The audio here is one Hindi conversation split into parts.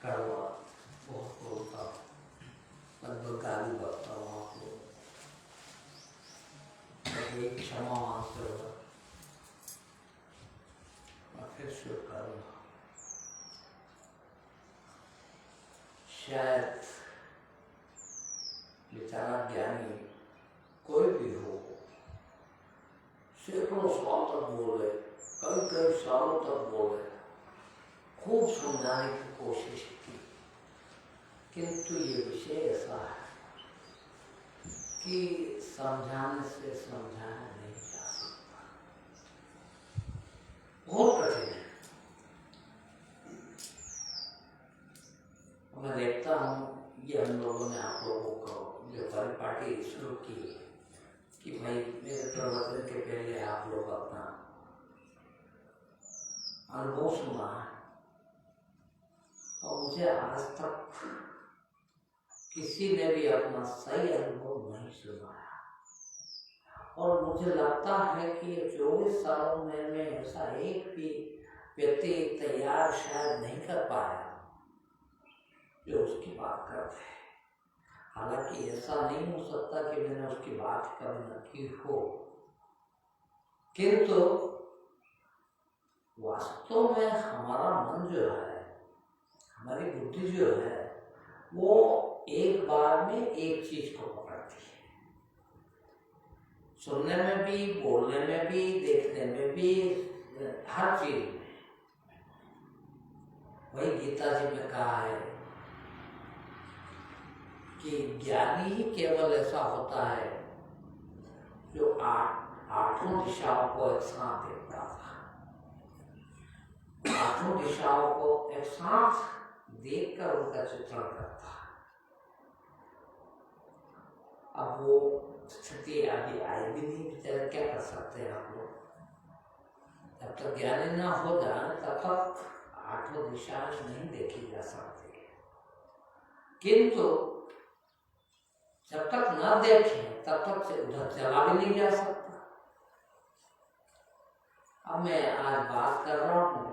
कड़वा बहुत बोलता हूँ, लगभग गाली बकता हूँ आप लोग, एक क्षमा मांगते हुए मैं फिर शुरू करूँगा। शायद बेचारा ज्ञानी कोई भी हो, सैकड़ों साल तक बोले, कई कई सालों तक बोले, खूब समझाने की कोशिश की, किंतु ये विषय ऐसा है कि समझाने से समझाया नहीं जा सकता, बहुत कठिन है। मैं देखता हूँ ये हम लोगों ने आप लोगों को जो परिपाटी शुरू की कि भाई मेरे प्रवचन के पहले आप लोग अपना अनुभव सुना है, और मुझे आज तक किसी ने भी अपना सही अनुभव नहीं सुनाया, और मुझे लगता है कि 24 सालों में ऐसा एक भी व्यक्ति तैयार शायद नहीं कर पाया जो उसकी बात करते हैं। हालांकि ऐसा नहीं हो सकता कि मैंने उसकी बात कभी न की हो, किंतु वास्तव में हमारा मन जो है, हमारी बुद्धि जो है, वो एक बार में एक चीज को पकड़ती है, सुनने में भी, बोलने में भी, देखने में भी, हर चीज में। वही गीता जी में कहा है कि ज्ञानी ही केवल ऐसा होता है जो आठों दिशाओं को एक साथ देखता था, आठों दिशाओं को एक साथ देखकर उनका चित्रण करता है। अब वो स्थिति अभी आई भी नहीं, बेचारे क्या कर सकते हैं आप लोग। जब तक ज्ञानी ना हो जाए तब तक आठों दिशाएं नहीं देखी जा सकती, किंतु जब तक न देखें तब तक से उधर चला भी नहीं जा सकता। अब मैं आज बात कर रहा हूँ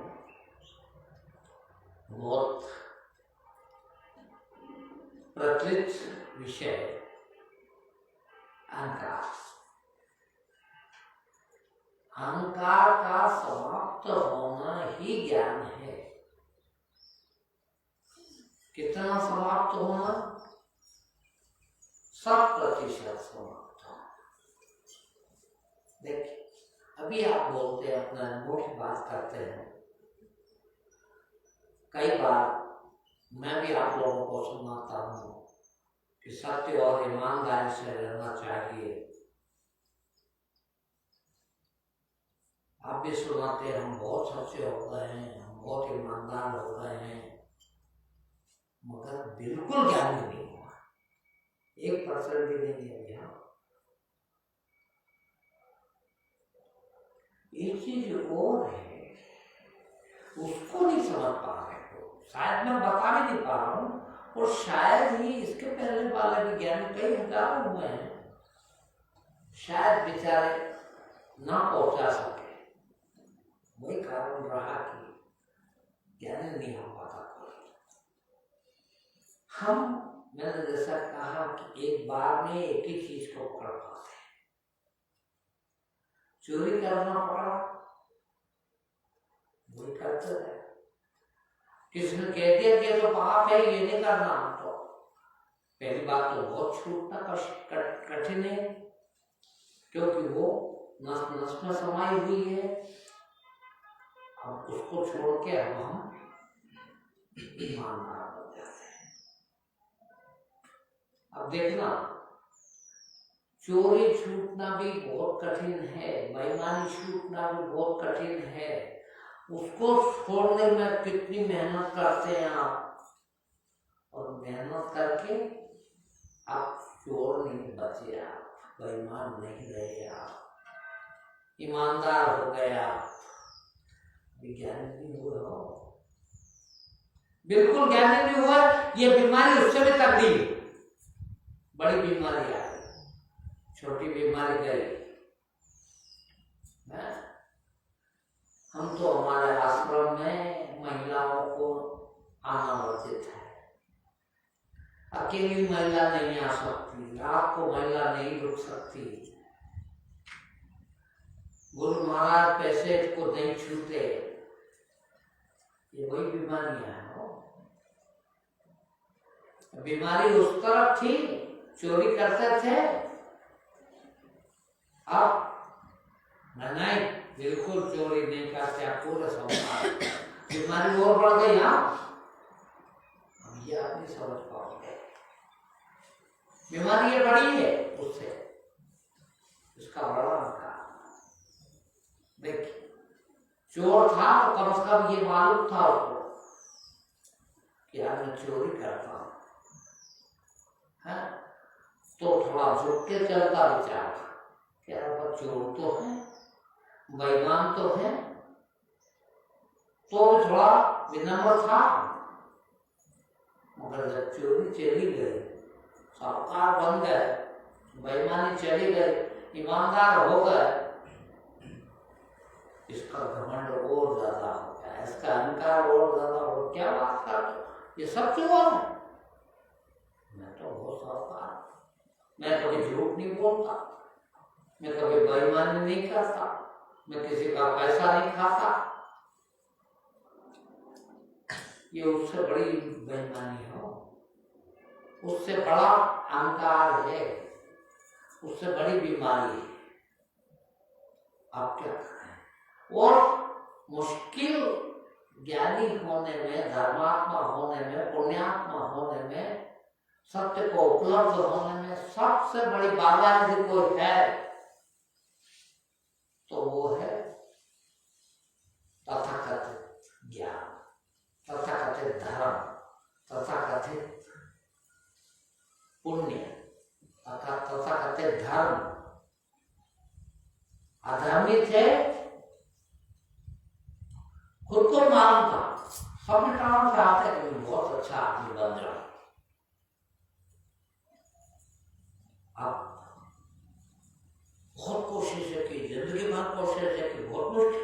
बहुत प्रचलित विषय अहंकार। अहंकार का समाप्त होना ही ज्ञान है। कितना समाप्त होना? 100% समाप्त होना। देखिए, अभी आप बोलते हैं, अपना अनुभव की बात करते हैं। कई बार मैं भी आप लोगों को सुनाता हूँ कि सत्य और ईमानदारी से रहना चाहिए। आप भी सुनाते हैं, हम बहुत सच्चे हो गए हैं, हम बहुत ईमानदार हो गए हैं, मगर बिल्कुल ज्ञान नहीं हुआ, 1% भी नहीं है भैया। एक चीज और है, उसको नहीं समझ पा रहे हो, शायद मैं बता भी नहीं पा रहा हूँ, और शायद ही इसके पहले वाले विज्ञानी कई हजारों हुए हैं, शायद बेचारे ना पहुंचा सके। वही कारण रहा कि ज्ञान नहीं हो पाता कोई। मैंने जैसा कहा कि एक बार में एक ही चीज को पकड़ पाते हैं। चोरी करना पड़ा, वही करते रहे। किसी ने कह दिया कि तो पाप है, ये नहीं करना, तो पहली बात तो बहुत छूटना कठिन है, क्योंकि वो नस नस में समाई हुई है। अब उसको छोड़ के अब हम ईमानदार बन जाते हैं। अब देखना, चोरी छूटना भी बहुत कठिन है, बेईमानी छूटना भी बहुत कठिन है। उसको छोड़ने में कितनी मेहनत करते हैं आप, और मेहनत करके आप चोर नहीं बचे, आप बेईमान नहीं रहे, आप ईमानदार हो गए, आप विज्ञानी नहीं हुए हो, बिल्कुल ज्ञानी नहीं हुआ। ये बीमारी उससे भी तब्दील, बड़ी बीमारी आई, छोटी बीमारी गई। हम तो हमारे आश्रम में महिलाओं को आना वर्जित है। अकेली महिला नहीं आ सकती, रात को महिला नहीं रुक सकती, गुरु महाराज पैसे को नहीं छूते, ये वही बीमारियां हैं। बीमारी उस तरफ थी, चोरी करते थे, अब नहीं, बिल्कुल चोरी नहीं करते, आप पूरे समझ, बीमारी और बढ़ गई। अब ये आप नहीं समझ पाओगे, बीमारी ये बड़ी है उससे, इसका बड़ा कारण। देखिए, चोर था तो कम से कम ये मालूम था उसको कि आज मैं चोरी करता हूं, है तो थोड़ा झुक के चलता विचार, क्या चोर तो है, बेईमान तो है, तो थोड़ा विनम्र था। मगर जब चोरी चली गई, साहूकार बन गए, बेईमानी चली गई, ईमानदार हो गए, इसका घमंड और ज्यादा हो गया, इसका अहंकार और ज्यादा हो। क्या बात कर रहे हो, ये सब चोर है, मैं तो बहुत साहूकार, मैं कभी झूठ नहीं बोलता, मैं कभी बेईमानी नहीं करता, मैं किसी का पैसा नहीं खाता। ये उससे बड़ी बेईमानी हो, उससे बड़ा अहंकार है, उससे बड़ी बीमारी है। आप क्या करें? और मुश्किल ज्ञानी होने में, धर्मात्मा होने में, पुण्यात्मा होने में, सत्य को उपलब्ध होने में सबसे बड़ी बाधा यदि कोई है तो वो है तथाकथित ज्ञान, तथाकथित धर्म, तथाकथित पुण्य, तथाकथित धर्म। अधर्मी थे, खुद को मालूम था, सब काम चाहते कि बहुत अच्छा आदमी बन जाए। अब बहुत कोशिश है कि जिंदगी भर कोशिश है कि बहुत मुश्किल,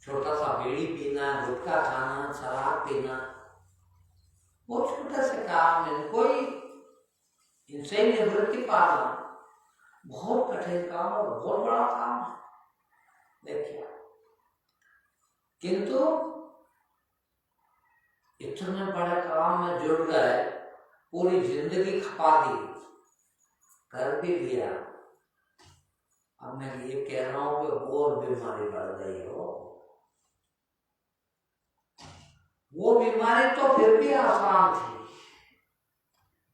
छोटा सा बीड़ी पीना, गुटखा खाना, शराब पीना, वो छोटे से काम में कोई इनसे निवृत्ति पाना बहुत कठिन काम और बहुत बड़ा काम है। देखिए, किंतु इतने बड़े काम में जुड़ गए, पूरी जिंदगी खपा दी, कर भी लिया। अब मैं ये कह रहा हूं कि और बीमारी बढ़ गई हो, वो बीमारी तो फिर भी आसान थी,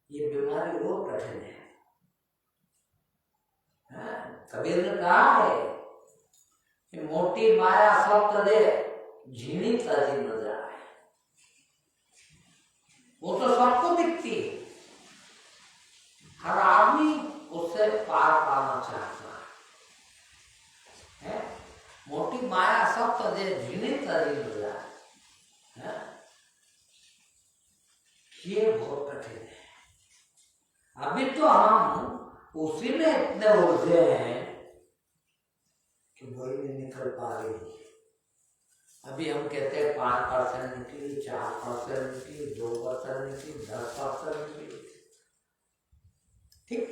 ये बीमारी और कठिन है। कबीर ने कहा है कि मोटी माया सब तदे झीणी तजी न जाए। वो तो सबको दिखती है, हर आदमी उससे पार पाना चाहता है। मोटी माया सब तदे झीणी तजी न जाए, ये बहुत कठिन है। अभी तो हम उसी में इतने उलझे हैं कि वही नहीं निकल पा रही। अभी हम कहते हैं 5% निकली, 4% निकली, 2% निकली, 10% निकली, ठीक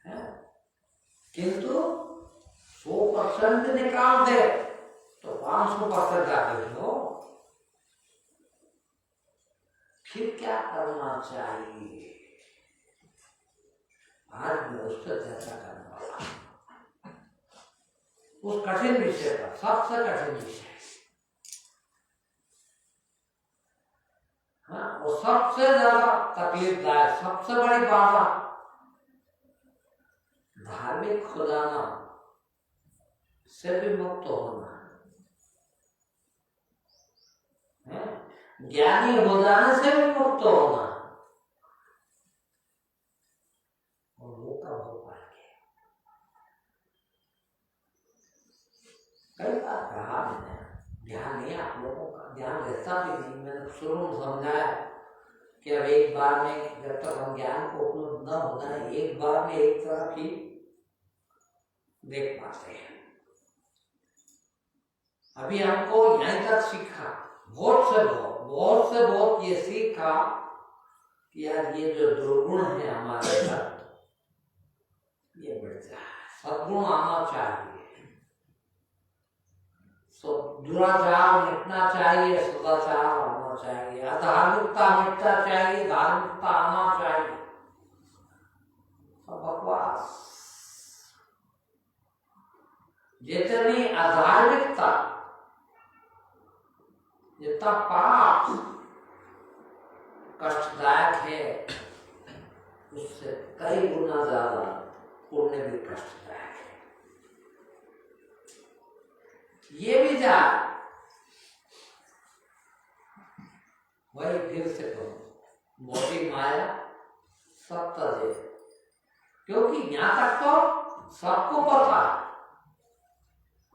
है, किंतु 100% निकाल दे तो 500% जाकर लो। फिर क्या करना चाहिए? आज मैं उससे चर्चा करने वाला, उस कठिन विषय पर, सबसे कठिन विषय, हाँ, वो सबसे ज्यादा तकलीफदायक, सबसे बड़ी बाधा, धार्मिक हो जाना से भी मुक्त होना, ज्ञानी हो जाने से भी मुक्त होना, और वो कब हो पाएंगे? कई बार कहा मैंने, ध्यान नहीं आप लोगों का, ध्यान रहता भी नहीं। मैंने शुरू में समझाया कि अब एक बार में, जब तक हम ज्ञान को उपलब्ध न होता है, एक बार में एक तरफ ही देख पाते हैं। अभी हमको यहीं तक सीखा, बहुत से बहुत ये सीखा कि यार ये जो दुर्गुण है हमारे अंदर ये बढ़ जाए, सद्गुण आना चाहिए, दुराचार मिटना चाहिए, सदाचार आना चाहिए, अधार्मिकता मिटना चाहिए, धार्मिकता आना चाहिए। सब बकवास। जितनी अधार्मिकता, जितना पाप कष्टदायक है, उससे कई गुना ज्यादा पुण्य भी कष्टदायक है। ये भी जा वही फिर से कहूं, मोटी माया सब तजे, क्योंकि यहां तक तो सबको पता है।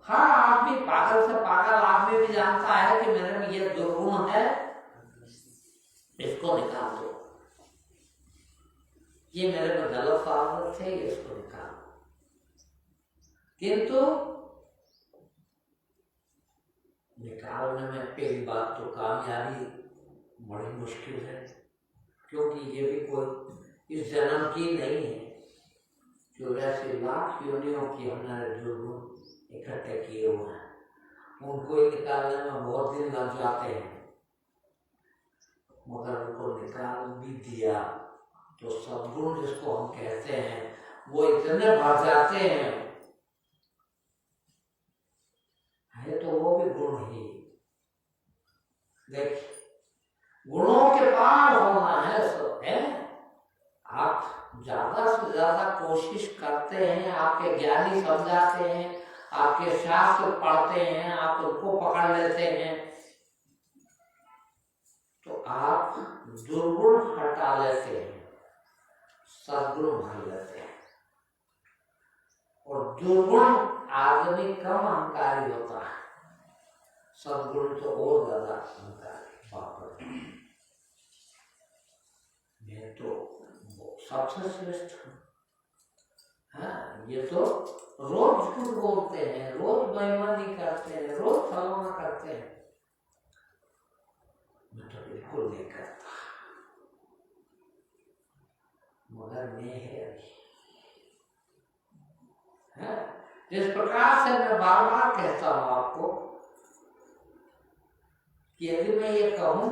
हर आदमी, पागल से पागल आदमी भी जानता है कि मेरे में ये दुर्गुण है, इसको निकाल दो, ये मेरे में गलत आदत है, इसको निकाल दो। किंतु निकालने में पहली बात तो कामयाबी बड़ी मुश्किल है, क्योंकि ये भी कोई इस जन्म की नहीं है। 84 लाख योनियों की हमने दुर्गुण इकट्ठे किए हुए हैं, उनको ही निकालने में बहुत दिन लग जाते हैं, मगर उनको निकाल भी दिया तो सद्गुण जिसको हम कहते हैं वो इतने बढ़ जाते हैं, है तो वो भी गुण ही। देख, गुणों के पार होना है सब है। आप ज्यादा से ज्यादा कोशिश करते हैं, आपके ज्ञानी समझाते हैं, आपके शास्त्र पढ़ते हैं, आप उनको पकड़ लेते हैं, तो आप दुर्गुण हटा लेते हैं, सद्गुण भर लेते हैं। और दुर्गुण आदमी कम अहंकारी होता है, सद्गुण तो और ज्यादा अहंकारी बाप है। मैं तो सबसे श्रेष्ठ हूँ। हाँ, ये तो रोज झूठ बोलते हैं, रोज बेईमानी करते हैं, रोज फलाना करते हैं, मैं तो बिल्कुल नहीं करता, मगर मैं है अभी। जिस प्रकार से मैं बार बार कहता हूं आपको कि यदि मैं ये कहूं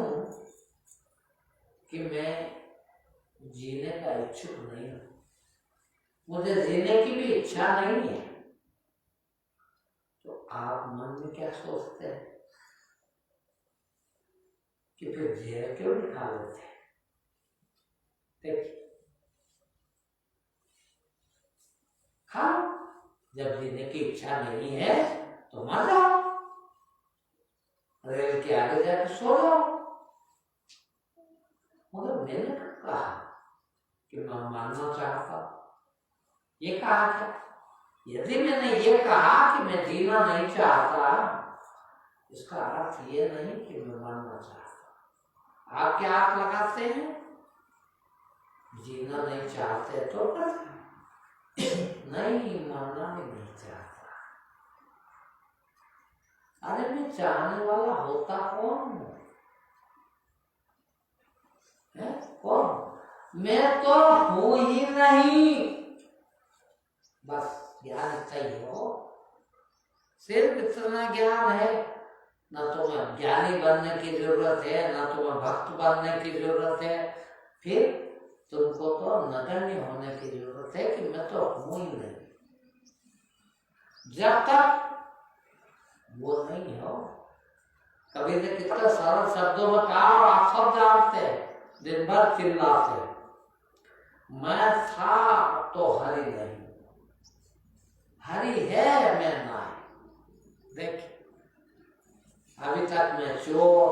कि मैं जीने का इच्छुक नहीं हूं, मुझे जीने की भी इच्छा नहीं है, तो आप मन में क्या सोचते हैं कि फिर जहर क्यों निकाल लेते हैं? देखिए, खाओ, जब जीने की इच्छा नहीं है तो मर जाओ, रेल के आगे जाकर सो जाओ। मगर मैंने कहा कि मैं मानना चाहता, ये कहा क्या? यदि मैंने ये कहा कि मैं जीना नहीं चाहता, इसका अर्थ ये नहीं कि मैं मरना चाहता। आप क्या आप लगाते हैं? जीना नहीं चाहते तो नहीं, मरना भी नहीं चाहता। अरे मैं चाहने वाला होता कौन है? कौन? मैं तो हूं ही नहीं। बस ज्ञान इतना ही हो, सिर्फ इतना ज्ञान है। न तो मैं ज्ञानी बनने की जरूरत है, न तो मैं भक्त बनने की जरूरत है, फिर तुमको तो नगण्य होने की जरूरत है कि मैं तो हूं ही नहीं। जब तक वो नहीं हो, कभी ने कितना सरल शब्दों में कहा और आप सब जानते हैं, दिन भर चिल्लाते हैं, मैं था तो हरि नहीं, हरि है मैं नहीं। देख, अभी तक मैं चोर,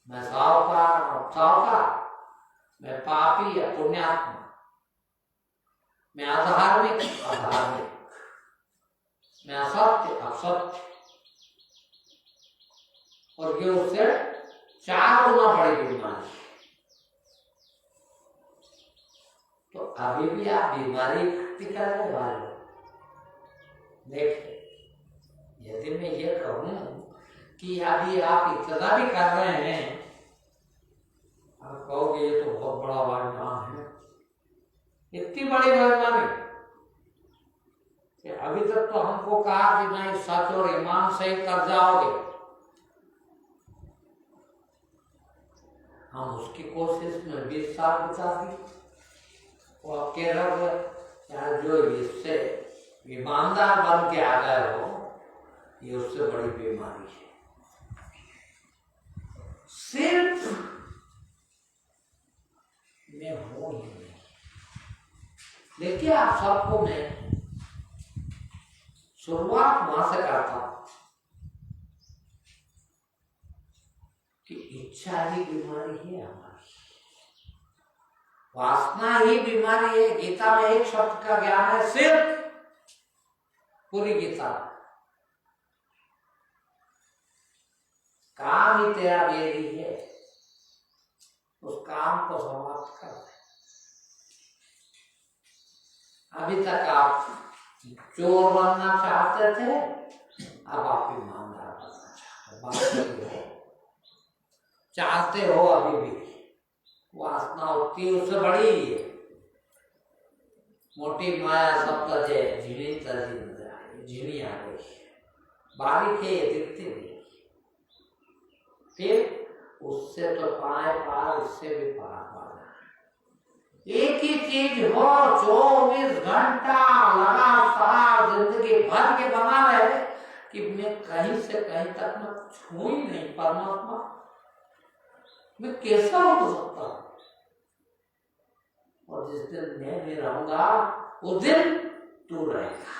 मैं साहूकार, मैं पापी या पुण्यात्मा, मैं अधार्मिक, मैं असत्य, असत्य, और ये उससे 4 गुना बड़ी बीमारी। तो अभी भी आप बीमारी इकट्ठी करने वाले हो। देखिए, यदि मैं ये कहूं कि अभी आप इतना भी कर रहे हैं, आप कहोगे ये तो बहुत बड़ा वायुमान है। इतनी बड़ी वायुमानी कि अभी तक तो हमको कहा कि नहीं सच और ईमान से ही कर जाओगे, हम उसकी कोशिश में 20 साल बिता दी। वो अब कह रहा है यार जो इससे ईमानदार बन के आ गए हो, ये उससे बड़ी बीमारी है। सिर्फ मैं हूं ही नहीं। देखिए आप सबको मैं शुरुआत वहां से करता हूं कि इच्छा ही बीमारी है हमारी, वासना ही बीमारी है। गीता में एक शब्द का ज्ञान है सिर्फ, पूरी गीता काम ही तेरा बेरी है, उस काम को समाप्त कर दे। अभी तक आप चोर बनना चाहते थे, अब आप ईमानदार बनना चाहते हो, चाहते हो अभी भी। वासना होती है उससे बड़ी है, मोटी माया सब तजे झिड़ी तजी झिड़ी आ गई, बारीक है ये दिखती नहीं। फिर उससे तो पाए पार, उससे भी पार पाना। एक ही चीज हो 24 घंटा लगातार जिंदगी भर के बना रहे कि मैं कहीं से कहीं तक मैं छू ही नहीं परमात्मा, मैं कैसा हो सकता हूं? और जिस दिन मैं भी रहूंगा उस दिन तू रहेगा।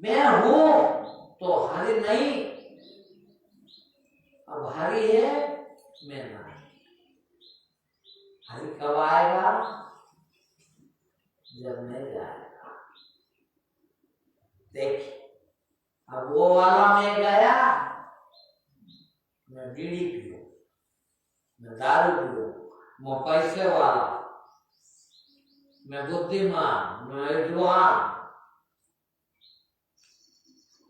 मैं हूं तो हरि नहीं, अब हरि है मैं नहीं। हरि कब आएगा? जब मैं जाएगा। देखिए अब वो वाला मैं गया, मैं बीड़ी पीऊं, मैं दारू पीऊं, मैं पैसे वाला, मैं बुद्धिमान, मैं विद्वान।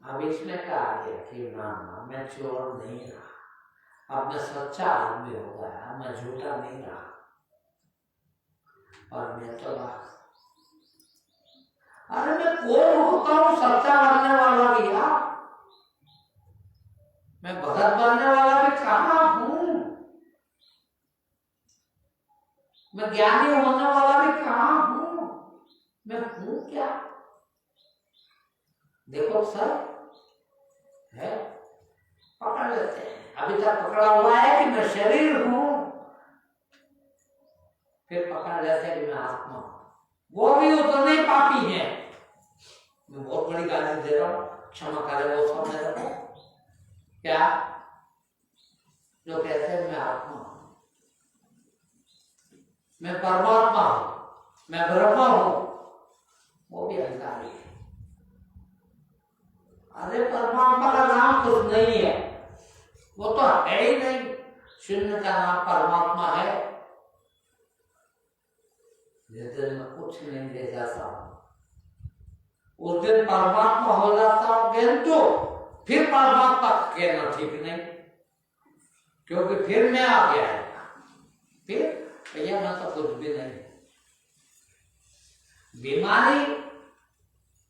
अब इसमें कहा गया कि ना मैं चोर नहीं रहा, अब मैं सच्चा आदमी हो गया, मैं झूठा नहीं रहा। और मैं तो अरे मैं कौन होता हूँ सच्चा बनने वाला भी? यार मैं भगत बनने वाला भी कहाँ हूँ? मैं ज्ञानी होने वाला भी कहाँ हूँ? मैं हूँ क्या? देखो सर है, पकड़ लेते हैं। अभी तक पकड़ा हुआ है कि मैं शरीर हूँ, फिर पकड़ लेते हैं कि मैं आत्मा हूँ। वो भी उतने पापी हैं। मैं बहुत बड़ी गाली दे रहा हूँ, क्षमा करे वो सब मेरे को। क्या जो कहते हैं मैं आत्मा हूँ, मैं परमात्मा हूँ, मैं ब्रह्म हूँ, वो भी अहंकारी है। अरे परमात्मा का नाम कुछ नहीं है, वो तो है ही नहीं। शून्य का नाम परमात्मा है। जिस दिन मैं कुछ नहीं ले जाता हूं, उस दिन परमात्मा हो जाता हूं, किंतु फिर परमात्मा कहना ठीक नहीं, क्योंकि फिर मैं आ गया है। फिर भैया मैं तो कुछ भी नहीं। बीमारी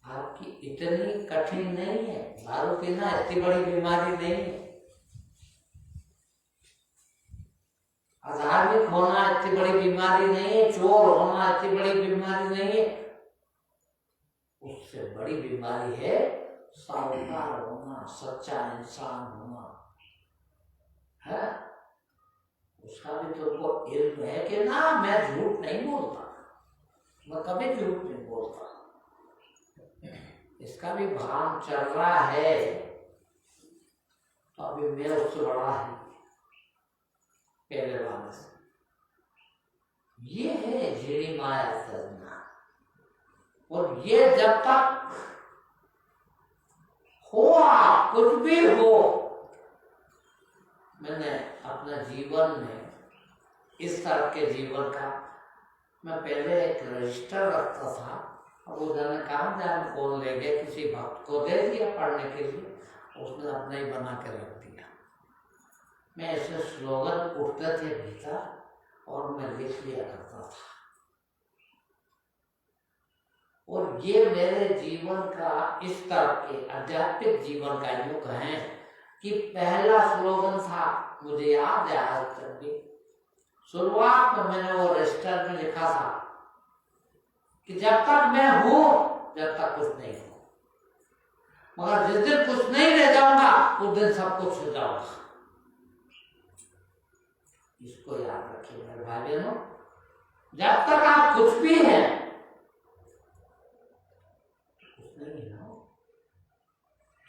आपकी इतनी कठिन नहीं है, दारू पीना इतनी बड़ी बीमारी नहीं है, अधार्मिक होना इतनी बड़ी बीमारी नहीं है, चोर होना इतनी बड़ी बीमारी नहीं है। उससे बड़ी बीमारी है सावधान होना, सच्चा इंसान होना है। उसका भी तुमको इल्म है कि ना मैं झूठ नहीं बोलता, मैं कभी झूठ नहीं बोलता। इसका भी भान चल रहा है, तो अभी मैं उससे बड़ा है पहले वाले से। ये है झिड़ी माया सजना। और ये जब तक हो, कुछ भी हो, मैंने अपने जीवन में इस तरह के जीवन का मैं पहले एक रजिस्टर रखता था। अब उन्होंने कहा जाने कौन ले गया, किसी भक्त को दे दिया पढ़ने के लिए। उसने अपना ही बना के रख दिया। मैं ऐसे स्लोगन उठते थे भीतर और मैं लिख लिया करता था। और ये मेरे जीवन का, इस तरह के आध्यात्मिक जीवन का युग है कि पहला स्लोगन था, मुझे याद है आज तक भी, शुरुआत में मैंने वो रजिस्टर में लिखा था कि जब तक मैं हूं जब तक कुछ नहीं हूं, मगर जिस दिन कुछ नहीं रह जाऊंगा उस दिन सब कुछ हो जाऊंगा। इसको याद रखिए मेरे भाई बहनों, जब तक आप कुछ भी हैं कुछ नहीं हो,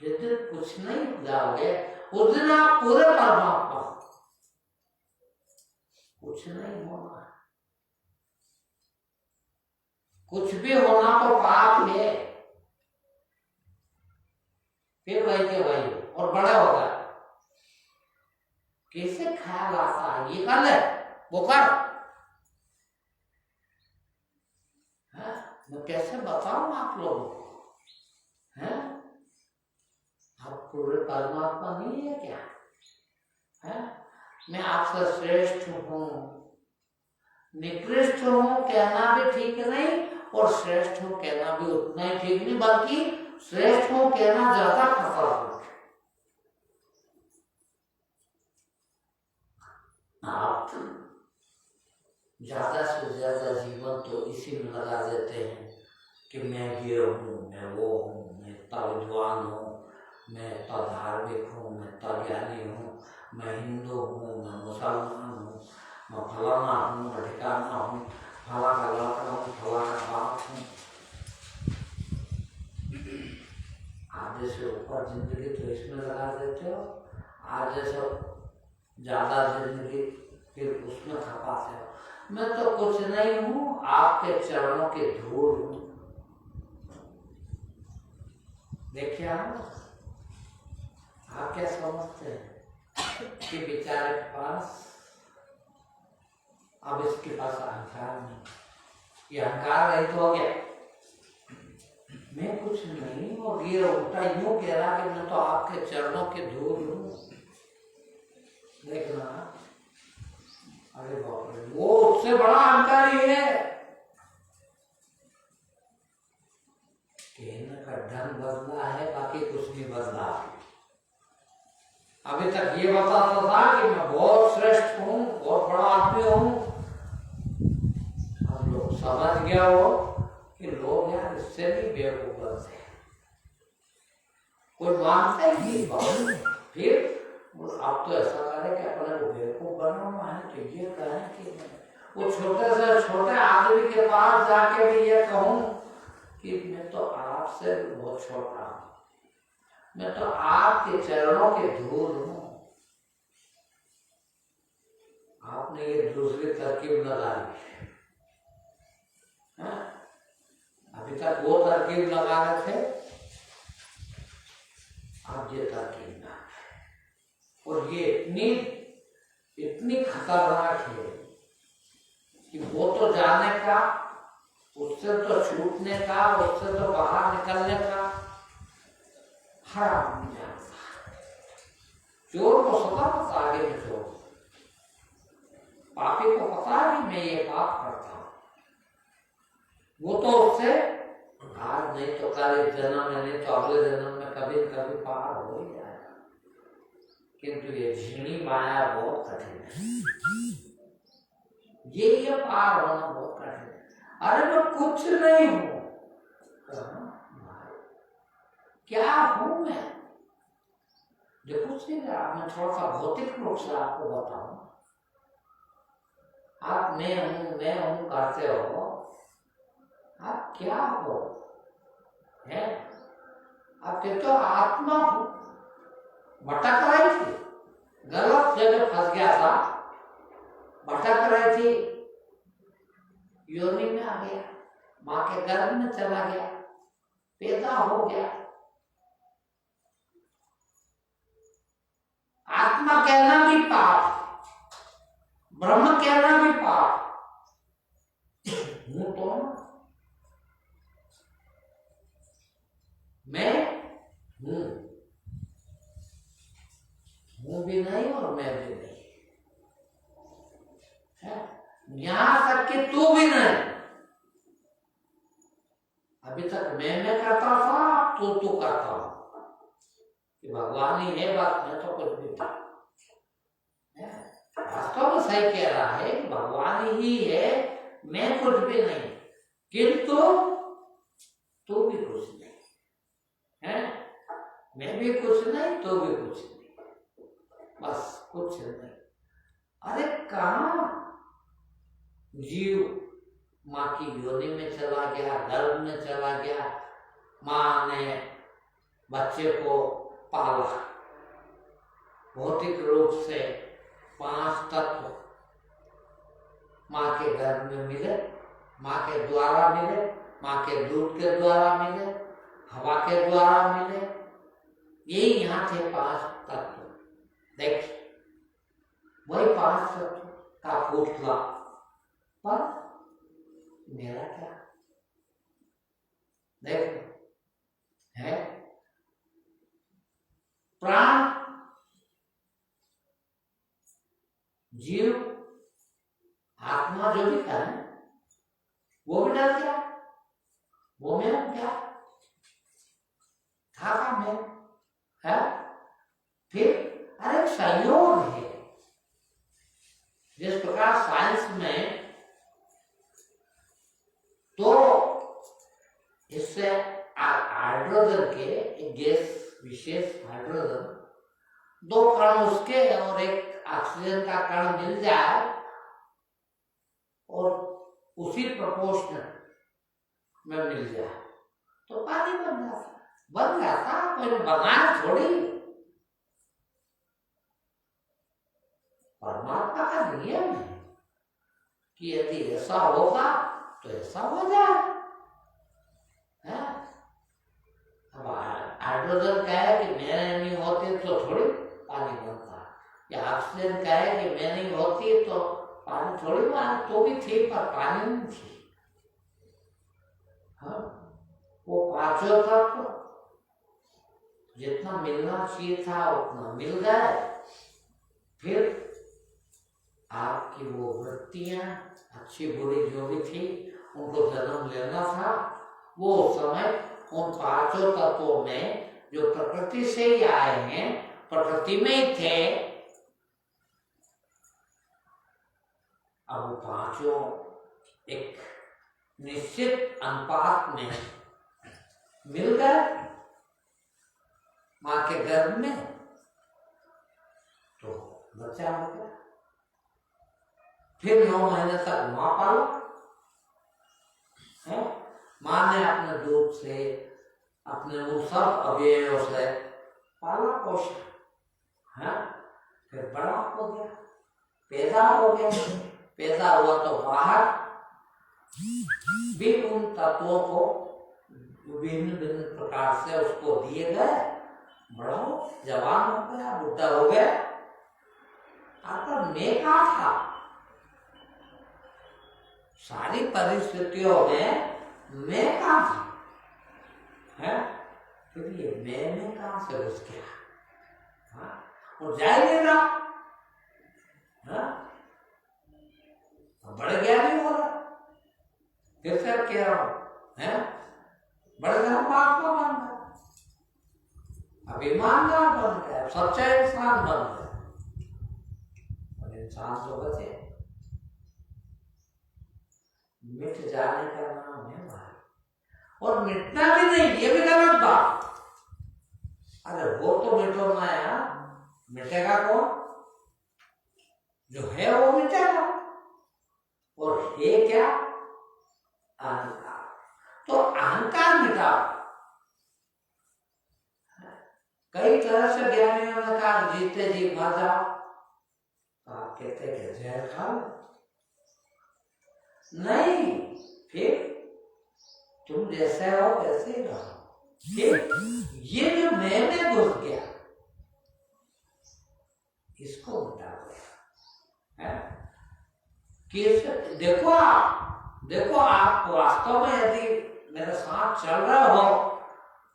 जिस दिन कुछ नहीं हो जाओगे उस दिन आप पूरे परमात्मा। कुछ नहीं होना, कुछ भी होना तो पाप है, फिर वही के वही और बड़ा होगा। कैसे ख्याल आता है, ये कर ले वो कर, मैं कैसे बताऊं आप लोगों को, हैं? आप पूरे परमात्मा नहीं है क्या? है? मैं आपसे श्रेष्ठ हूं, निकृष्ट हूं कहना भी ठीक नहीं और श्रेष्ठ हूं कहना भी उतना ही ठीक नहीं, बल्कि श्रेष्ठ हूं कहना ज्यादा खतरनाक है। आप ज्यादा से ज्यादा जीवन तो इसी में लगा देते हैं कि मैं ये हूँ, मैं वो हूँ, मैं इतना विद्वान हूँ, मैं इतना धार्मिक हूँ, मैं इतना ज्ञानी हूँ, मैं हिंदू हूँ, मैं मुसलमान हूँ, मैं फलाना हूँ, मैं ठिकाना हूँ, फला का लड़का हूँ, फला का बाप हूँ। आधे से ऊपर जिंदगी तो इसमें लगा देते हो, आधे से ज्यादा जिंदगी फिर उसमें खपाते हो। मैं तो कुछ नहीं हूँ, आपके चरणों के धूल हूँ। देखिए आप क्या समझते हैं कि बेचारे के पास, अब इसके पास अहंकार नहीं, ये अहंकार रहित हो गया, मैं कुछ नहीं, और ये उल्टा यूं कह रहा कि मैं तो आपके चरणों के धूल हूं। देखना, अरे बाप रे, वो उससे बड़ा अहंकारी है। कहने का ढंग बदला है, बाकी कुछ नहीं बदला। अभी तक ये बताता था कि मैं बहुत श्रेष्ठ हूँ, बहुत बड़ा आदमी हूँ। अब लोग समझ गया हो कि लोग यार इससे भी बेवकूफ बनते हैं, कोई मानता ही नहीं बात। फिर आप तो ऐसा करें कि अपने को बेवकूफ बनना है, तो ये कहें कि वो छोटे से छोटे आदमी के पास जाके भी ये कहूँ कि मैं तो आपसे बहुत छोटा हूँ, मैं तो आपके चरणों के धूल हूँ। आपने ये दूसरी तरकीब लगा ली, अभी तक वो तरकीब लगा रहे थे, अब ये तरकीब लगा, और ये इतनी खतरनाक है कि वो तो जाने का, उससे तो छूटने का, उससे तो बाहर निकलने का हर आदमी जानता। चोर को सदा पता आगे में चोर, पापी को पता है कि मैं ये पाप करता हूं, वो तो उससे आज नहीं तो कल एक जन्म में, नहीं तो अगले जन्म में कभी कभी पार हो ही जाएगा। किंतु ये झिणी माया बहुत कठिन है, ये पार होना बहुत कठिन है। अरे मैं कुछ नहीं हूं, क्या हूं मैं? जो कुछ नहीं रहा, मैं थोड़ा सा भौतिक रूप से आपको बताऊं। आप मैं हूं करते हो, आप क्या हो? है आप कहते हो आत्मा हो, भटक रही थी, गलत जगह फंस गया था, भटक रही थी, योनि में आ गया, माँ के गर्भ में चला गया, पैदा हो गया। आत्मा कहना भी पाप, ब्रह्म कहना भी पाप। हूं तो मैं हूं, हूं भी नहीं और मैं भी नहीं है, यहां तक कि तू भी नहीं। अभी तक मैं करता था, तू करता हूं कि भगवान ही है बात, मैं तो कुछ भी नहीं। वास्तव में सही कह रहा है कि भगवान ही है, मैं कुछ भी नहीं, किंतु तू भी कुछ नहीं है, मैं भी कुछ नहीं, तू भी कुछ नहीं, बस कुछ नहीं। अरे कहाँ जीव माँ की योनि में चला गया, गर्भ में चला गया, माँ ने बच्चे को पाला, भौतिक रूप से 5 तत्व माँ के गर्भ में मिले, माँ के द्वारा मिले, माँ के दूध के द्वारा मिले, हवा के द्वारा मिले, यही यहाँ थे 5 तत्व। देख वही 5 तत्व का पुतला, पर मेरा क्या देख है, प्राण जीव आत्मा जो भी है वो भी डर गया, वो मैं हूं क्या था मैं है। फिर अरे संयोग है, जिस प्रकार साइंस में तो इससे हाइड्रोजन के एक गैस विशेष हाइड्रोजन 2 कण उसके और एक ऑक्सीजन का कण मिल जाए और उसी प्रपोर्शन में मिल जाए तो पानी बन जाता, कोई बनाना थोड़ी। परमात्मा का नियम है कि यदि ऐसा होगा तो ऐसा हो जाए। अब हाइड्रोजन कहे कि मैं नहीं होती तो थोड़ी पानी बनता, या ऑक्सीजन कहे कि मैं नहीं होती तो पानी थोड़ी बना, तो भी थी पर पानी नहीं थी। हाँ, वो 5 तत्व जितना मिलना चाहिए था उतना मिल गए। फिर आपकी वो वृत्तियां अच्छी बुरी जो भी थी उनको जन्म लेना था, वो समय उन 5 तत्वों में जो प्रकृति से ही आए हैं, प्रकृति में ही थे। अब 5 एक निश्चित अनुपात में मिल गए माँ के गर्भ में, तो बच्चा हो गया। फिर 9 महीने तक माँ पाला है, माँ ने अपने दूध से, अपने उन सब अवयवों से पाला पोषा है। फिर बड़ा हो गया, पैदा हो गया, पैदा हुआ तो बाहर भी उन तत्वों को विभिन्न विभिन्न प्रकार से उसको दिए गए। बड़ा हो, जवान हो गया, बुढ़ा हो गया। आपका मैं कहा था, सारी परिस्थितियों में मैं कहा था है। फिर ये मैं कहां से घुस गया, हाँ? और जाएगा बढ़ गया नहीं हो रहा। फिर से कह रहा हूं है, बढ़ गया महात्मा बन गया, अभिमानदार बन गया, सच्चा इंसान बन गया। और इंसान तो बचे, मिट जाने का नाम है भाई, और मिटना भी नहीं, ये भी गलत बात। अरे वो तो मिटो ना यार, मिटेगा कौन? जो है वो मिटेगा। और है क्या? अहंकार। तो अहंकार मिटाओ। कई तरह से ज्ञानियों ने कहा जीते जी मर जाओ, तो आप कहते कि जहर खाओ नहीं, फिर तुम जैसे हो वैसे ही रहो। ये जो मैंने घुस गया, इसको मिटा दो। देखो आप वास्तव में यदि मेरे साथ चल रहे हो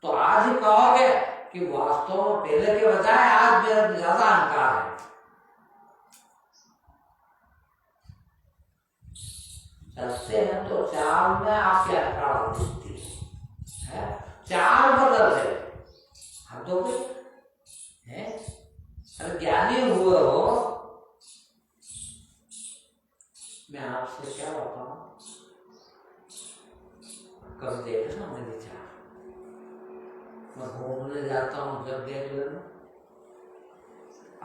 तो आज ही कहोगे कि वास्तव में पहले के बजाय आज मेरा ज्यादा अहंकार चलते हैं तो चाल में आप क्या खड़ा दिखती है, चाल बदल है, हम तो है। अरे ज्ञानी हुए हो, मैं आपसे क्या बताऊं, कभी देखना मेरी चाल, मैं घूमने जाता हूँ जब देख लेना,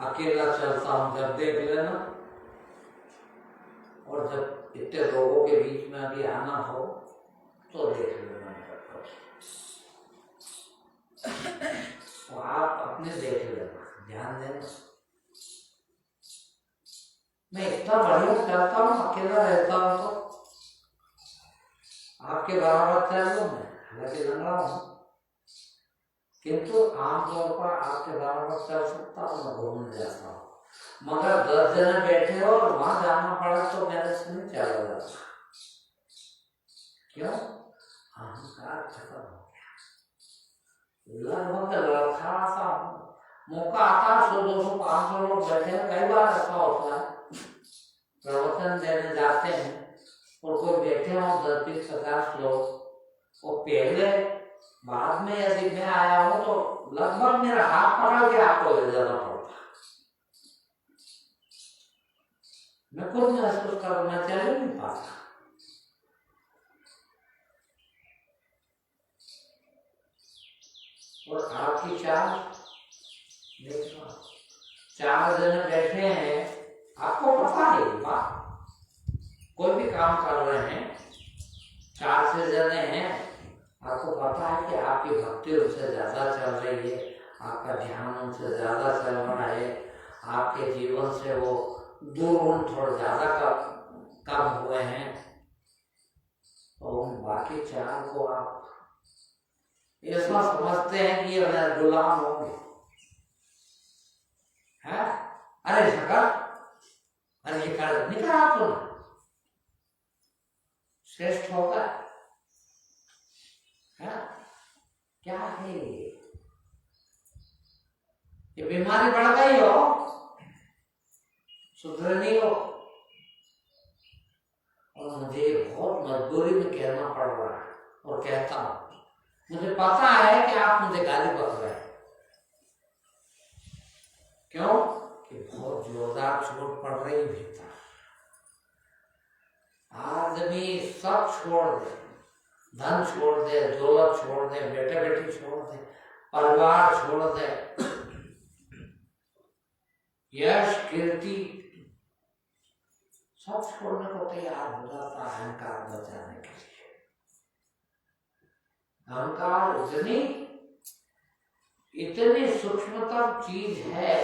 अकेला चलता हूँ जब देख लेना, और जब इतने लोगों के बीच में अभी आना हो तो देख लेना। तो आप अपने देख लेना, ध्यान देना। मैं इतना बढ़िया चलता हूँ, अकेला रहता हूँ तो आपके बराबर चल लूँ मैं, हालांकि लंगड़ा हूँ, किंतु आमतौर पर आपके बराबर चल सकता हूँ, मैं घूमने जाता हूँ। मगर 10 जने बैठे हो और वहां जाना पड़ा तो मेरे से नहीं चला जाता। क्यों? अहंकार खत्म हो गया। लगभग लड़खड़ा सा मौका आता, 100, 200, 500 लोग बैठे हैं। कई बार ऐसा होता है, प्रवचन देने जाते हैं और कोई बैठे हो 10, 20, 50 लोग, और पहले बाद में यदि मैं आया हूं तो लगभग मेरा हाथ पकड़ के आपको ले जाना पड़ता। मैं खुद महसूस करना चल नहीं पाता। और आपकी चाल देखना, 4 जने बैठे हैं, आपको पता है बात, कोई भी काम कर रहे हैं, 4 से जने हैं, आपको पता है कि आपकी भक्ति उनसे ज्यादा चल रही है, आपका ध्यान उनसे ज्यादा चल रहा है, आपके जीवन से वो दूर थोड़ा ज्यादा कम हुए हैं, तो उन बाकी 4 को आप ऐसा समझते हैं कि ये मेरा गुलाम होंगे, है? अरे शकर, अरे ये कर निकला तो ना श्रेष्ठ होगा, है? क्या है ये बीमारी बढ़ गई हो, सुधर नहीं हो, और मुझे बहुत मजबूरी में कहना पड़ रहा है, और कहता हूं, मुझे पता है कि आप मुझे गाली बक रहे हैं। क्यों? कि बहुत जोरदार चोट पड़ रही भीतर। आदमी सब छोड़ दे, धन छोड़ दे, दौलत छोड़ दे, बेटे बेटी छोड़ दे, परिवार छोड़ दे, यश कीर्ति सब छोड़ने को तैयार हो जाता है अहंकार बचाने के लिए। अहंकार इतनी सूक्ष्मतम चीज है,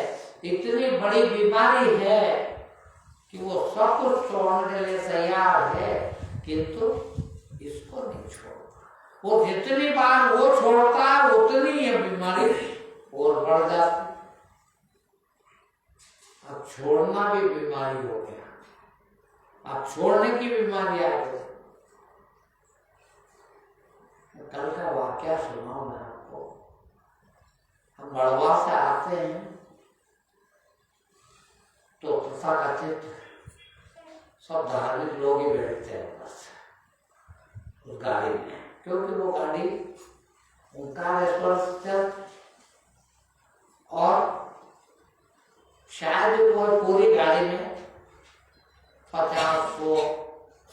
इतनी बड़ी बीमारी है कि वो सब कुछ छोड़ने के लिए तैयार है, किंतु इसको नहीं छोड़ता। वो जितनी बार वो छोड़ता है उतनी ये बीमारी और बढ़ जाती। अब छोड़ना भी बीमारी हो गया, अब छोड़ने की बीमारी आ गई। कल का वाक्य सुनाऊं मैं आपको। हम बड़वा से आते हैं तो तथाकथित सब धार्मिक लोग ही बैठते हैं बस उस गाड़ी में, क्योंकि वो गाड़ी ओंकार स्पर्श और शायद कोई पूरी गाड़ी में 50-100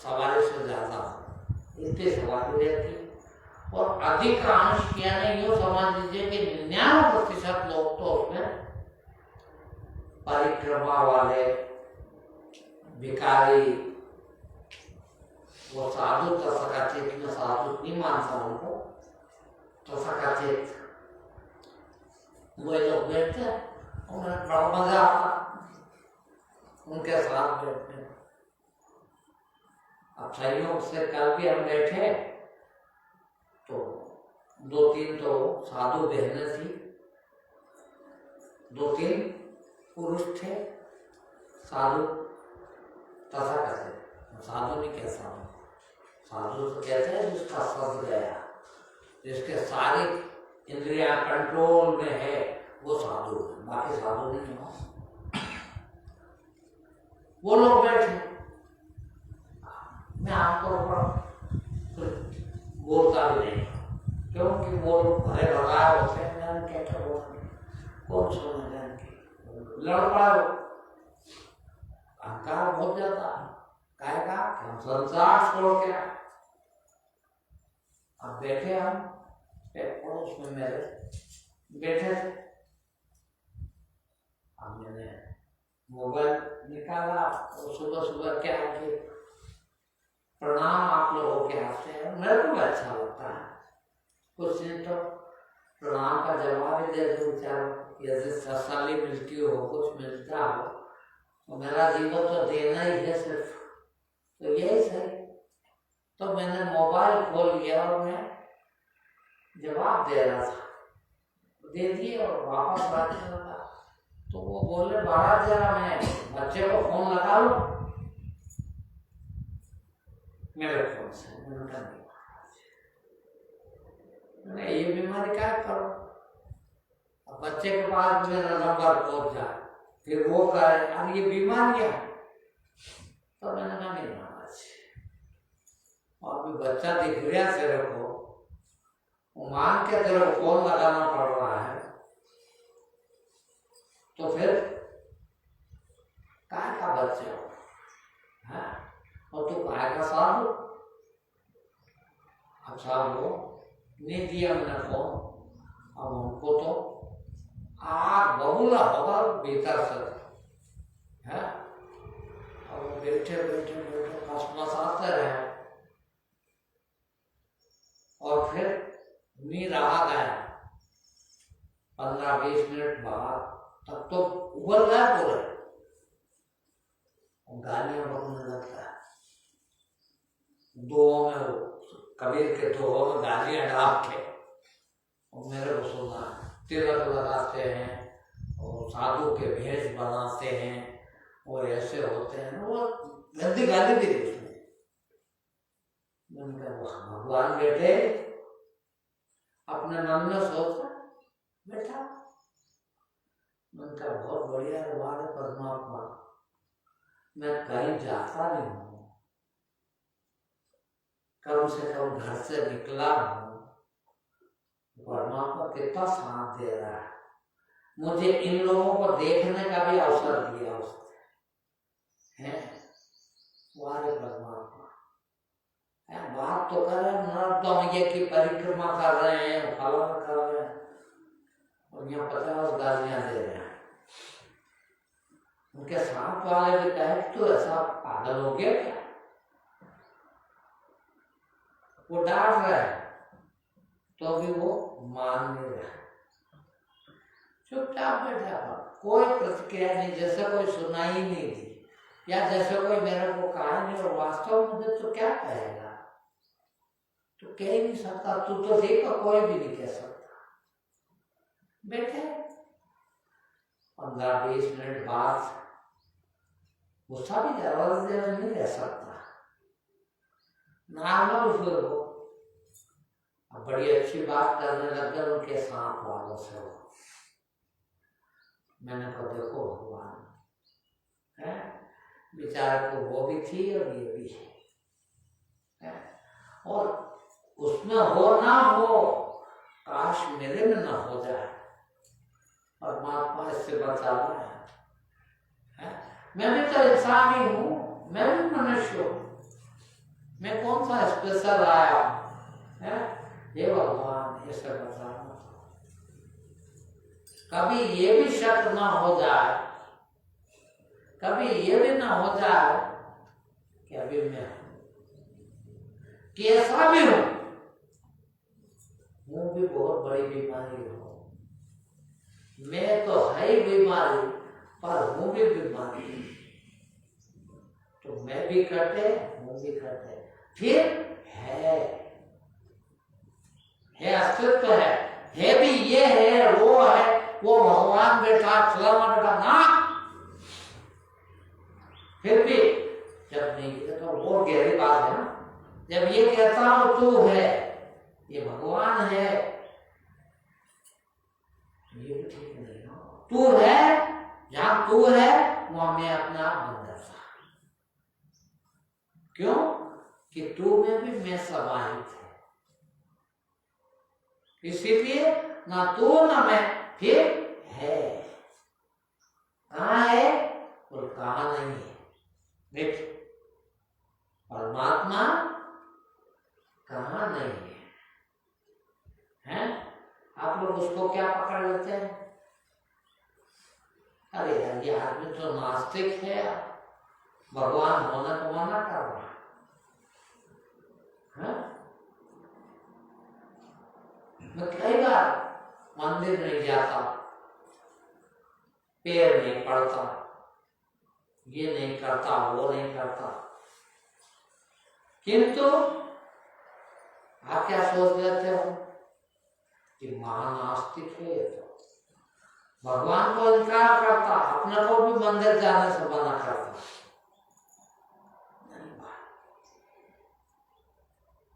सवारी से ज्यादा इतनी सवारी रहती, और अधिकांश यानी यूँ समझ लीजिए कि 99% लोग तो उसमें परिक्रमा वाले, भिखारी, वो साधु तथाकथित, में साधु नहीं मानता उनको, तथाकथित वो लोग बैठते हैं, उन्हें बड़ा मजा आता उनके साथ बैठने। अब संयोग से कल भी हम बैठे तो 2-3 तो साधु बहनें थी, 2-3 पुरुष थे साधु तथाकथित। साधु नहीं कहता हूँ, साधु तो कहते हैं जिसका सब गया, जिसके सारी इंद्रियां कंट्रोल में है वो साधु है, बाकी साधु नहीं हो। वो लोग बैठे, मैं मैं आमतौर पर बोलता भी नहीं, क्योंकि वो लोग भरे भगाए होते हैं। मैंने क्या क्या बोला, कौन सुना जान की लड़ पड़ा, अहंकार बहुत जाता है, कहेगा कि हम संसार छोड़ के आए। अब बैठे हम एक पड़ोस में मेरे बैठे थे, अब मैंने मोबाइल निकाला और सुबह सुबह क्या है कि प्रणाम आप लोगों के आते हैं, मेरे को अच्छा लगता है, कुछ नहीं तो प्रणाम का जवाब ही दे दो, चाहे यदि ससाली मिलती हो, कुछ मिलता हो, तो मेरा जीवन तो देना ही है सिर्फ, तो यही सही। तो मैंने मोबाइल खोल लिया और मैं जवाब दे रहा था, दे दिए और वापस बात लगा। तो वो बोले बाहर जरा मैं बच्चे को फोन लगा लो मेरे फोन से। मैंने कहा नहीं, ये बीमारी क्या करो, अब बच्चे के पास मेरा नंबर पहुंच जाए, फिर वो करे, अब ये बीमारियां। तो मैंने कहा नहीं महाराज, और भी बच्चा दिख गया तेरे को, वो मान के तेरे को फोन लगाना पड़ रहा है, तो फिर काय का बच्चा है, और तू काय का साधु। अब साहब वो नहीं दिया मैंने फोन, अब हमको तो आग बबूला होगा भीतर से है, और वो बैठे बैठे बैठे फसफसाते रहे, और फिर नींद आ गया। 15-20 मिनट बाद तब तो उबल गया पूरे, गालियां बकने लगता है, दो में कबीर के दो में गालियां डाल के, और मेरे को सुना तिलक लगाते हैं और साधु के भेष बनाते हैं और ऐसे होते हैं, वो गंदी गाली भी देते हैं। मैंने कहा भगवान बेटे अपने मन में सोच बेटा, मैंने कहा बहुत बढ़िया है परमात्मा, मैं कहीं जाता नहीं हूँ, कम से कम घर से निकला हूँ, परमात्मा कितना साथ दे रहा है, मुझे इन लोगों को देखने का भी अवसर दिया उसने है। वारे परमात्मा बात तो कर रहे हैं, नर्मदा की परिक्रमा कर रहे हैं, फलन कर रहे हैं, और यहाँ 50 गालियां दे रहे हैं। उनके साथ वाले भी कहे तो ऐसा पागल हो गया क्या, वो डांट रहे हैं तो भी वो मान नहीं रहा, चुपचाप बैठा, कोई प्रतिक्रिया नहीं, जैसे कोई सुनाई नहीं दी, या जैसे कोई मेरे को कहा नहीं, और वास्तव में तो क्या कहेगा, तो कह ही नहीं सकता, तू तो देखो कोई भी नहीं कह सकता। बैठे 15-20 मिनट बाद गुस्सा भी ज्यादा देर नहीं रह सकता, नॉर्मल फिर वो अब बड़ी अच्छी बात करने लग गए उनके साथ वालों से। मैंने कहा देखो भगवान है, बेचारे को वो भी थी और ये भी है, और उसमें हो ना हो, काश मेरे में ना हो जाए, परमात्मा इससे बचा रहा है। मैं भी तो इंसान ही हूँ, मैं भी मनुष्य हूँ, मैं कौन सा स्पेशल आया है, ये भगवान ऐसे बचाना। कभी ये भी शक ना हो जाए, कभी ये भी ना हो जाए कि अभी मैं कैसा भी हूं, वो भी बहुत बड़ी बीमारी हो, मैं तो है ही बीमारी पर हूं भी बीमारी, तो मैं भी कटे वो भी कटे, फिर है अस्तित्व है भी, ये है वो भगवान बैठा फलाना बैठा ना, फिर भी जब नहीं तो वो गहरी बात है ना, जब ये कहता हूं तू है, ये भगवान है, ये भी ठीक नहीं है, तू है जहां तू है वहां मैं अपना आप बन जाता। क्यों? कि तू में भी मैं समाहित है, इसीलिए ना तू ना मैं फिर है। कहाँ है और कहाँ नहीं है। देख, परमात्मा कहाँ नहीं है, हैं? आप लोग उसको क्या पकड़ लेते हैं? अरे यार, ये आदमी तो नास्तिक है, भगवान होना को मना कर रहा है। मैं कई बार मंदिर नहीं जाता, पैर नहीं पड़ता, ये नहीं करता, वो नहीं करता, किंतु आप क्या सोच लेते हो कि महानास्तिक है, तो भगवान को इनकार करता, अपने को भी मंदिर जाने से मना करता।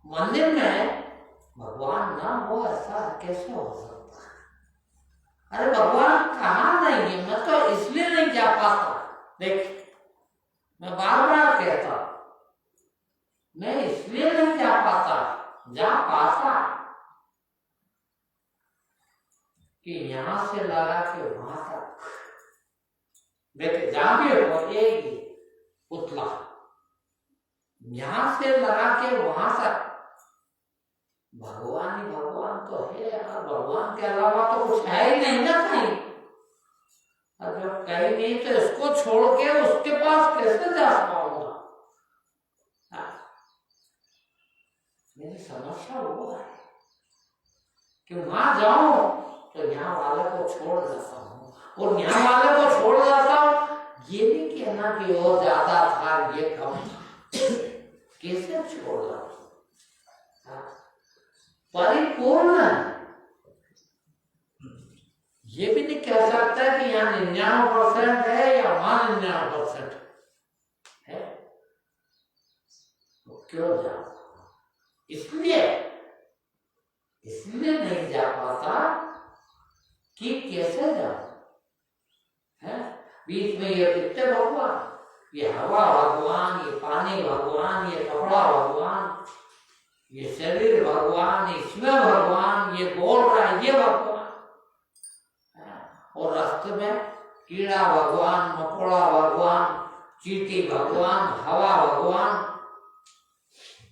मंदिर में भगवान ना हो ऐसा कैसे हो सकता है? अरे भगवान कहाँ नहीं है, मैं तो इसलिए नहीं जा पाता। देख, मैं बार बार कहता, मैं इसलिए नहीं जा पाता, जा पाता कि यहां से लगा के वहां तक, देख जहां भी हो एक ही पुतला, यहां से लगा के वहां तक भगवान ही भगवान तो है, और भगवान के अलावा तो कुछ है ही नहीं ना कहीं। और जब कहीं नहीं तो इसको छोड़ के उसके पास कैसे जा पाऊंगा? मेरी समस्या वो है कि वहां जाऊं तो यहाँ वाले को छोड़ देता हूँ, और यहाँ वाले को छोड़ देता हूँ। ये नहीं कहना कि वो ज्यादा था, ये कम था, कैसे छोड़ रहा हूँ? परिपूर्ण है। ये भी नहीं कह सकता कि यहाँ 99% है या वहां 99% है, तो क्यों जाओ? इसलिए नहीं जा पाता कि कैसे जाओ, है? बीच में ये कितने भगवान, ये हवा भगवान, ये पानी भगवान, ये कपड़ा भगवान, ये शरीर भगवान, इसमें भगवान, ये बोल रहा है ये भगवान, और रास्ते में कीड़ा भगवान, मकोड़ा भगवान, चींटी भगवान, हवा भगवान,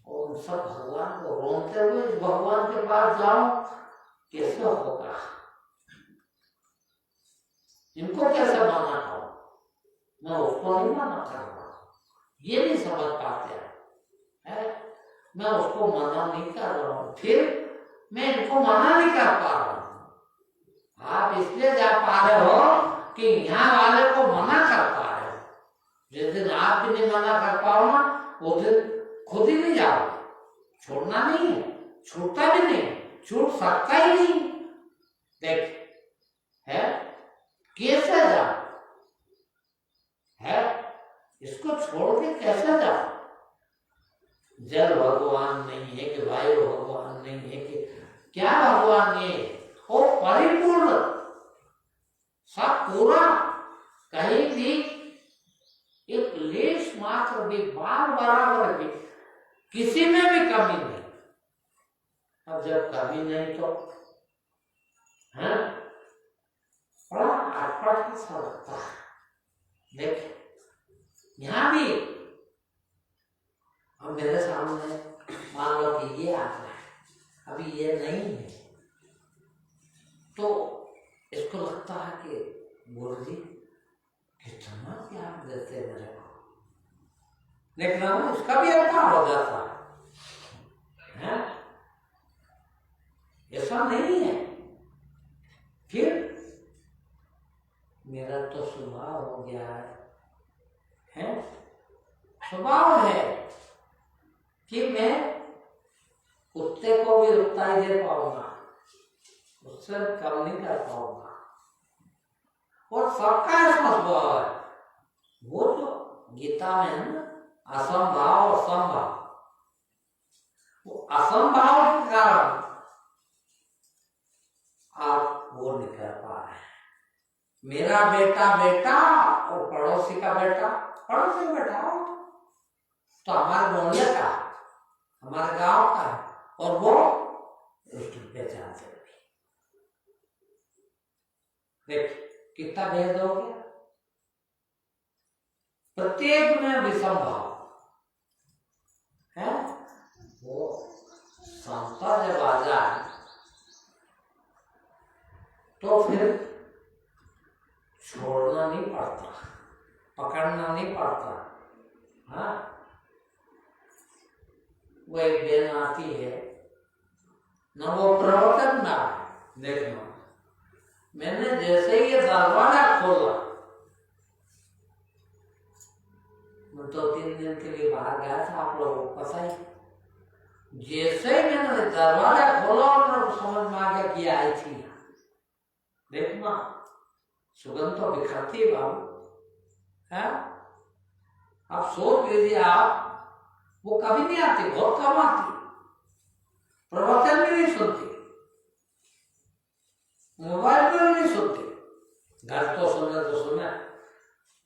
और उन सब भगवान को रोते हुए भगवान के पास जाऊं, कैसे होगा? इनको कैसे माना करूं? मैं उसको नहीं माना कर रहा, ये नहीं समझ पाते हैं। मैं उसको मना नहीं कर रहा हूं, फिर मैं इनको मना नहीं कर पा रहा हूं। आप इसलिए जा पा रहे हो कि यहाँ वाले को मना कर पा रहे हो। जिस दिन आप भी नहीं मना कर पाओ ना, उस दिन खुद ही नहीं जाओ। छोड़ना नहीं है, छूटता भी नहीं, छूट सकता ही नहीं। देख, है कैसे जाओ, है इसको छोड़ के कैसे जाओ? जल भगवान नहीं है कि वायु भगवान नहीं है कि क्या भगवान है? वो परिपूर्ण, सब पूरा, कहीं भी एक लेश मात्र भी, बार बराबर भी, किसी में भी कमी नहीं। अब जब कमी नहीं तो है बड़ा आटपट सा लगता है। देख, यहां भी अब मेरे सामने मान लो कि ये आ रहा है, अभी ये नहीं है, तो इसको लगता है कि गुरु जी कितना प्यार देते हैं मेरे को, लेकिन इसका भी अवतार हो जाता है। ऐसा नहीं है। फिर मेरा तो स्वभाव हो गया है? स्वभाव है कि मैं कुत्ते को भी रुकताई दे पाऊंगा, उससे कम नहीं कर पाऊंगा। और सबका ऐसा स्वभाव है, वो जो गीता में है ना, असंभाव और संभाव, वो असंभाव के कारण आप वो नहीं कर पा रहे हैं। मेरा बेटा बेटा और पड़ोसी का बेटा पड़ोसी का बेटा, तो हमारे बोलिया का हमारे गांव का है, और वो उसकी पहचान से देख कितना भेद हो गया। प्रत्येक में विषम भाव है। वो संस्था जब आ जाए तो फिर छोड़ना नहीं पड़ता, पकड़ना नहीं पड़ता। हाँ, वो एक बेन आती है न, वो प्रवर्तन ना है। देखना, मैंने जैसे ही ये दरवाजा खोला, मैं 2-3 दिन के लिए बाहर गया था, आप लोगों को पता ही। जैसे ही मैंने दरवाजा खोला और मैं समझ में आ गया कि आई थी। देखना, सुगंध तो बिखरती है बाबू है। आप सोच लीजिए, आप वो कभी नहीं आती, बहुत कम आती, प्रवचन भी नहीं सुनती, मोबाइल पर भी नहीं सुनती। घर तो सुने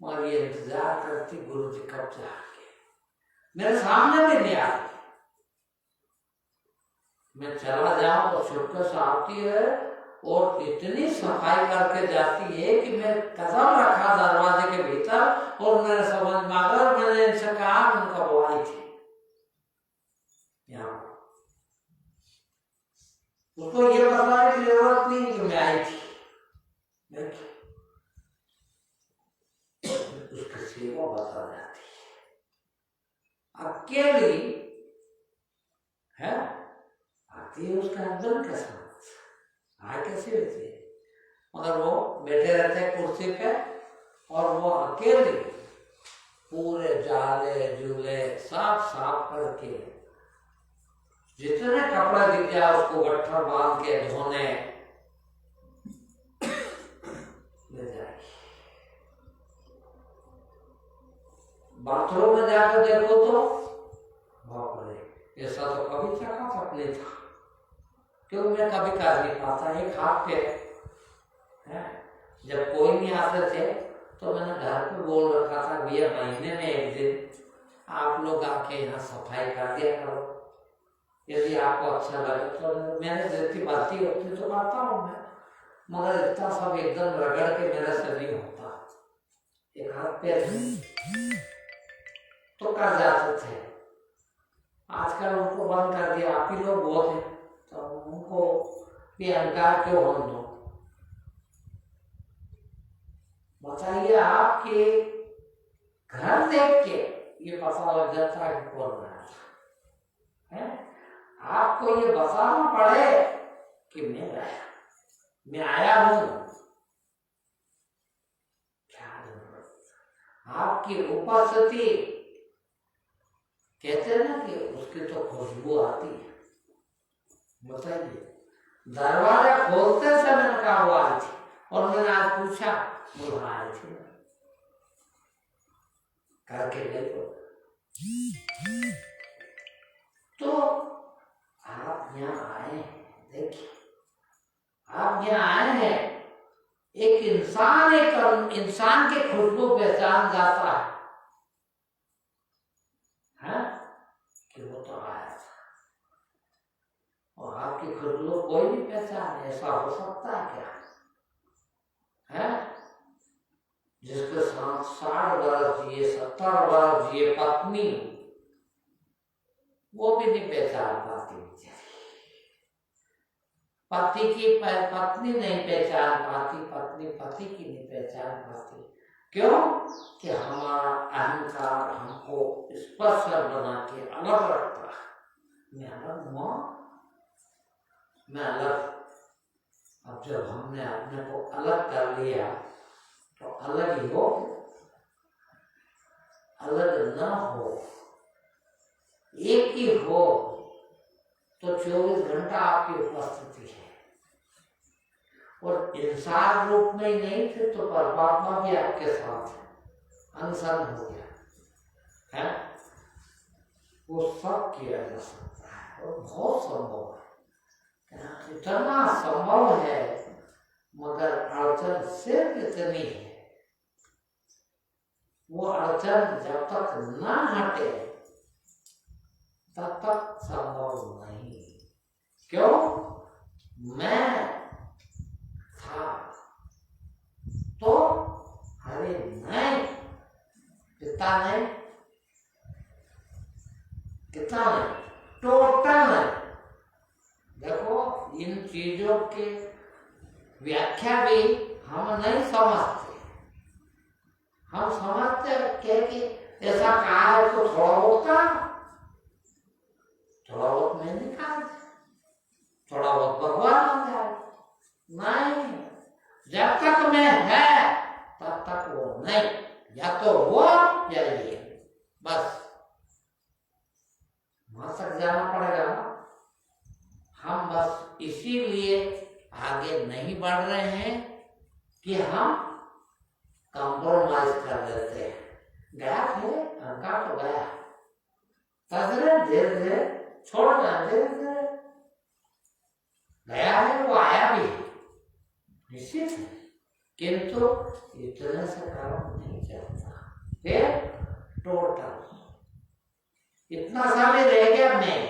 मगर ये इंतजार करती गुरु जी कब से आके, मेरे सामने भी नहीं आती। मैं चला जाऊं तो चुपके से आती है और इतनी सफाई करके जाती है कि मैं कदम रखा दरवाजे के भीतर और मेरे समझ में आ गया। मैंने इनसे कहा उनका वो आई थी यहाँ, उसको ये बताने की जरूरत नहीं कि मैं आई थी। उसकी सेवा बता जाती है, अकेली है, आती है उसका हस्बैंड के साथ, आए कैसे होती है, मगर वो बैठे रहते हैं कुर्सी पे और वो अकेले पूरे जाले झूले सब साफ करके, जितने कपड़ा दिख जाए उसको गट्ठर बांध के धोने ले जाएगी। बाथरूम में जाकर देखो तो बाप रे, ऐसा तो कभी चखा तक नहीं था, क्योंकि मैं कभी कर नहीं पाता। एक हाथ पे है, जब कोई नहीं आते थे तो मैंने घर पे बोल रखा था, भैया महीने में एक दिन आप लोग आके यहाँ सफाई कर दिया करो, यदि आपको अच्छा लगे तो। मैंने जितनी बातें होती तो करता हूँ मैं, मगर इतना सब एकदम रगड़ के मेरे से नहीं होता। एक हाथ पे तो कर जाते थे, आजकल उनको बंद कर दिया। आप ही लोग बहुत हैं तो उनको भी अहंकार क्यों होने दो। बताइए, आपके घर देख के ये पता लग जाता है कि कौन रहा है। आपको ये बताना पड़े कि मैं आया हूं, क्या जरूरत। आपकी उपस्थिति, कहते हैं ना कि उसकी तो खुशबू आती है। बताइए, दरवाजा खोलते से मैंने कहा वो आई थी, और मैंने आज पूछा वो आई थी करके देखो। तो आप यहाँ आए हैं, देखिए आप यहाँ आए हैं, एक इंसान के खुशबू पहचान जाता है कि वो तो आया था, और आपकी खुशबू कोई नहीं पहचान। ऐसा हो सकता है क्या है? जिसके साथ 60 वर्ष जिए, 70 वर्ष जिए पत्नी, वो भी नहीं पहचान पाती बेचारी। पति की पत्नी नहीं पहचान पाती, पत्नी पति की नहीं पहचान पाती। क्यों? कि हमारा अहंकार हमको स्पर्श बना के अलग रखता है। मैं अलग हुआ, मैं अलग। अब जब हमने अपने को अलग कर लिया तो अलग ही हो, अलग ना हो, एक ही हो, तो 24 घंटा आपकी उपस्थिति है। और इंसान रूप में ही नहीं थे तो परमात्मा भी आपके साथ है, अनसन हो गया है। वो सब किया जा सकता है और बहुत संभव है, इतना संभव है, मगर अड़चन सिर्फ इतनी है, वो अड़चन जब तक ना हटे तब तक संभव नहीं। क्यों? मैं था तो अरे नहीं, कितना नहीं, कितना नहीं, टोटल नहीं। देखो इन चीजों के व्याख्या भी हम नहीं समझते। हम समझते कि ऐसा कहा है तो थोड़ा बहुत का, थोड़ा बहुत मैं निकाल, थोड़ा बहुत भगवान हो जाए। नहीं, जब तक मैं है तब तक वो नहीं, या तो वो या ये, बस वहां तक जाना पड़ेगा ना। हम बस इसीलिए आगे नहीं बढ़ रहे हैं कि हम कंप्रोमाइज कर देते हैं। गया थे अंका तो गया, धीरे धीरे छोड़ना, धीरे धीरे गया है, वो आया भी निश्चित है, किंतु इतने से काम नहीं चलता। फिर टोटल इतना सा भी रह गया मैं,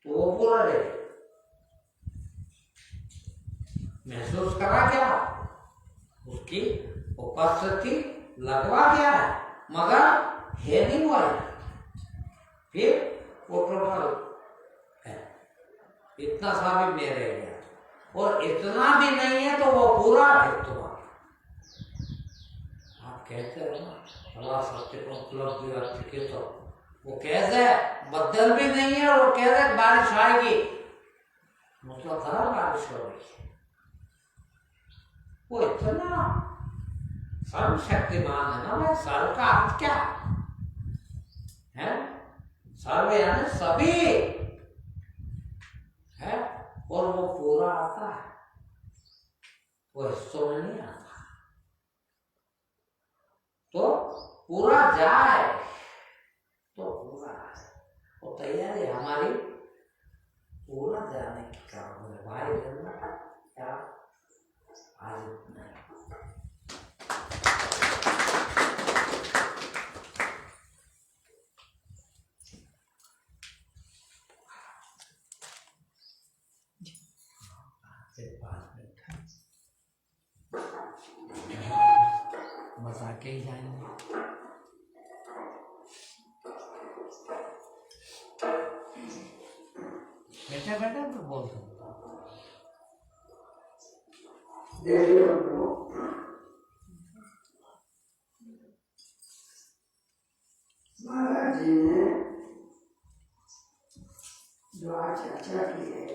तो वो पूरा रह गया। महसूस करा क्या? उसकी उपस्थिति लगवा गया है, मगर है नहीं हुआ। फिर वो टोटल है, इतना सा भी मैं रह गया, और इतना भी नहीं है तो वो पूरा है तुम्हारा। आप कहते हो ना अल्लाह सत्य को उपलब्धि अर्थ के, तो वो कहते हैं बदल भी नहीं है, और वो कहते हैं बारिश आएगी, मतलब था बारिश हो रही है। वो इतना सर्वशक्तिमान है ना भाई। सर्व का अर्थ क्या है? सर्व यानी सभी है, और वो पूरा आता है, वो हिस्सों में नहीं आता। तो पूरा जाए तो पूरा है, वो तैयारी हमारी पूरा जाने की काम है भाई। क्या आज नहीं बता के ही जाएंगे। बैठे बैठे तो बोल सकता महाराज जी ने जो आज चर्चा की है